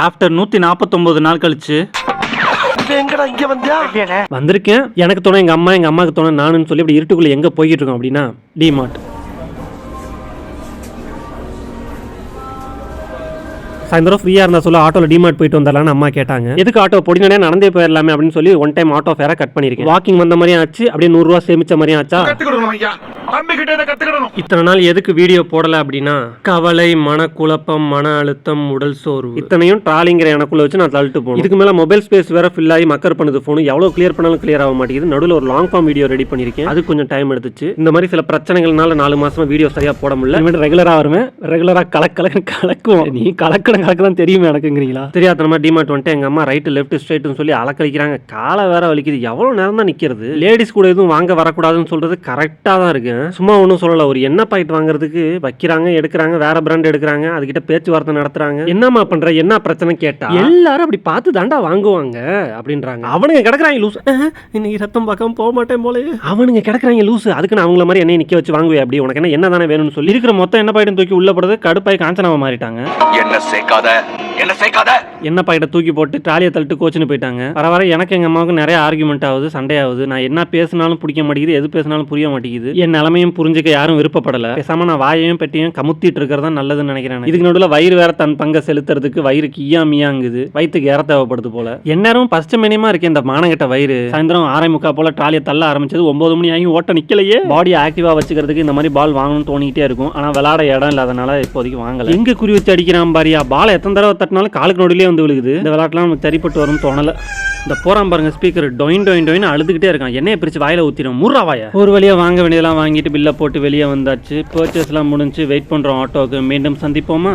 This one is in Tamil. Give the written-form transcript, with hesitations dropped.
ஆஃப்டர் 149 நாள் கழிச்சு வந்திருக்கேன். எனக்கு தோணும் எங்க அம்மாவுக்கு தோணும் நானுன்னு சொல்லி இப்படி இருட்டுக்குள்ள எங்க போய்கிட்டு இருக்கோம் அப்படின்னா டிமார்ட். சாயந்தரம் ஃப்ரீயா இருந்தா சொல்ல ஆட்டோல டிமார்ட் போயிட்டு வந்தாலான்னு அம்மா கேட்டாங்க. எதுக்கு ஆட்டோ பொடினே நடந்தே போயிடலாமே அப்படின்னு சொல்லி ஒன் டைம் ஆட்டோ ஃபேரை கட் பண்ணிருக்கேன். வாக்கிங் வந்த மாதிரியும் ஆச்சு, அப்படியே 100 ரூபா சேமிச்ச மாதிரியும் ஆச்சா. இத்தனை நாள் எதுக்கு வீடியோ போடல அப்படின்னா கவலை, மனக்குழப்பம், மன அழுத்தம், உடல் சோர்வு இத்தனையும் ட்ராலிங்கிற எனக்குள்ள வச்சு நான் தள்ளிட்டு போனேன். இதுக்கு மேல மொபைல் ஸ்பேஸ் வேற ஃபில் ஆகி மக்கர் பண்ணுது போன். எவ்வளவு கிளியர் பண்ணாலும் கிளியர் ஆக மாட்டேங்குது. நடுவில் ஒரு லாங் ஃபார்ம் வீடியோ ரெடி பண்ணிருக்கேன். அது கொஞ்சம் டைம் எடுத்துச்சு. இந்த மாதிரி சில பிரச்சனைகள்னால 4 மாசமா வீடியோ சரியா போட முடியல. ரெகுலரா வருவேன், ரெகுலரா கலக்குவோம். நீ கலக்கலாம் தெரியுமே எனக்குங்கிறீங்களா? தெரியாத டிமார்ட் வந்துட்டு எங்க அம்மா ரைட்டு லெஃப்ட் ஸ்ட்ரைட்னு சொல்லி அலக்கழிக்கிறாங்க. காலை வேற வலிக்குது. எவ்வளவு நேரம் தான் நிக்கிறது? லேடிஸ் கூட எதுவும் வாங்க வரக்கூடாதுன்னு சொல்றது கரெக்டா தான் இருக்கு. சும்மா ஒன்றும் சொல்லல. ஒரு எண்ணெய் பாக்கெட் வாங்குறதுக்கு வைக்கிறாங்க, எடுக்கிறாங்க, வேற பிராண்ட் எடுக்கிறாங்க, அதுகிட்ட பேச்சுவார்த்தை நடத்துறாங்க. என்னமா பண்ற, என்ன பிரச்சனை கேட்டா எல்லாரும் அப்படி பார்த்து தாண்டா வாங்குவாங்க அப்படின்றாங்க. அவனுங்க கிடக்குறாங்க லூஸ். இன்னைக்கு ரத்தம் பார்க்காம போக மாட்டேன் போல. அவனுங்க கிடக்குறாங்க லூஸ். அதுக்கு நான் அவங்கள மாதிரி என்னை நிக்க வச்சு வாங்குவேன். அப்படி உனக்கு என்ன தானே வேணும்னு சொல்லி இருக்கிற மொத்தம் என்ன பாக்கெட் தூக்கி உள்ள போடுறது கடுப்பாய் காஞ்சனாவை மாறிட்டாங்க. என்ன பாக்கெட்டை தூக்கி போட்டு ட்ராலியை தள்ளிட்டு கோச்சுன்னு போயிட்டாங்க. வர எனக்கு எங்க அம்மாவுக்கு நிறைய ஆர்குமெண்ட் ஆகுது, சண்டை ஆகுது. நான் என்ன பேசினாலும் பிடிக்க மாட்டேங்குது, எது பேசினாலும் புரிய மாட்டேங்குது. என் நிலைமையும் புரிஞ்சுக்க யாரும் விருப்பப்படல. பேசாம நான் வாயையும் பெட்டியும் கமுத்திட்டு இருக்கிறதா நல்லதுன்னு நினைக்கிறேன். இதுக்கு நடுவில் வயிறு வேற தன் பங்கை செலுத்துறதுக்கு வயிறு கியாமியாங்குது. வயிற்றுக்கு ஏற தேவைப்படுது போல. எந்நேரம் பஸ்ட் மினிமா இருக்கு இந்த மானகட்ட வயிறு. சாயந்தரம் 6:45 போல ட்ராலியை தள்ள ஆரம்பிச்சது 9 மணி ஆகி ஓட்ட நிக்கலையே. பாடி ஆக்டிவா வச்சுக்கிறதுக்கு இந்த மாதிரி பால் வாங்கணும்னு தோணிக்கிட்டே இருக்கும். ஆனா விளையாட இடம் இல்லாதனால இப்போதைக்கு வாங்கல. எங்க குறி வச்சு அடிக்கிறான் பாரியா. பால் எத்தனை தடவை தட்டினாலும் காலுக்கு நடுவிலே வந்து விழுகுது. இந்த விளையாட்டுலாம் நமக்கு சரிப்பட்டு வரும்னு தோணல. இந்த போறான் பாருங்க ஸ்பீக்கர் டொயின் அழுதுகிட்டே இருக்கான். எண்ணெயை பிரிச்சு வாயில ஊத்திடும். முறாவாயா. ஒரு வழியா வாங்க வேண்டியதெல்லாம் வாங்கிட்டு பில்ல போட்டு வெளியே வந்தாச்சு. பர்ச்சேஸ்லாம் முடிஞ்சு வெயிட் பண்றோம் ஆட்டோக்கு. மீண்டும் சந்திப்போமா?